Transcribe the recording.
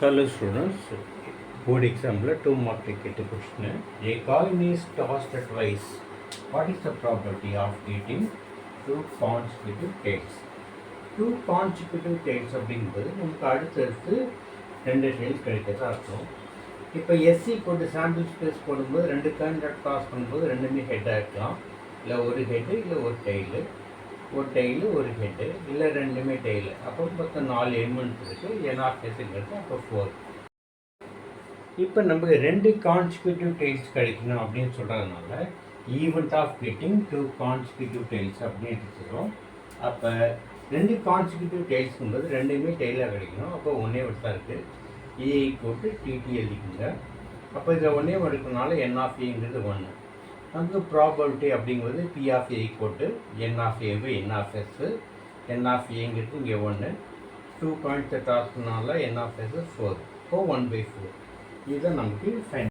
Hello students, board exam 2 mark ticket question. A coin is tossed twice. What is the probability of getting two consecutive tails? Two consecutive tails அப்படிங்கும்போது நமக்கு அடுத்தடுத்து ரெண்டு tails கிடைக்கிறதா அர்த்தம். இப்போ SC போட்டு sample space போடும்போது ரெண்டு காயின் டாஸ் பண்ணும்போது ரெண்டுமே ஹெட்டாக இருக்கலாம், இல்லை ஒரு ஹெட்டு இல்லை ஒரு டெய்லு, ஒரு டெய்லு ஒரு ஹெட்டு, இல்லை ரெண்டுமே டெய்லு. அப்போ மொத்தம் 4 எலிமெண்ட் இருக்குது. என்ஆர்எஸ்ங்கிறது அப்போ 4. இப்போ நமக்கு ரெண்டு கான்சிக்யூட்டிவ் டெய்ல்ஸ் கிடைக்கணும் அப்படின்னு சொல்கிறதுனால event of getting 2 consecutive tails அப்படின்னு எடுத்துக்கிறோம். அப்போ ரெண்டு கான்சிக்யூட்டிவ் டெய்ல்ஸுங்கும்போது ரெண்டுமே டெய்லாக கிடைக்கணும். அப்போ ஒன்றே மட்டும் தான் இருக்குது. ஏ போட்டு டிடி எழுதிக்குங்க. அப்போ இதில் ஒன்றே எடுக்கிறதுனால என் ஆஃப் ஏங்கிறது 1. அந்த ப்ராபபிலிட்டி அப்படிங்கிறது பி ஆஃப் ஏ போட்டு n of A by n of S. N of ஏங்கிறது இங்கே 1, 2 பாயிண்ட்ஸை டாஸ் பண்ணால என் ஆஃப் எஸ் 4. இப்போ 1/4. இதுதான் நமக்கு ஃபைன்.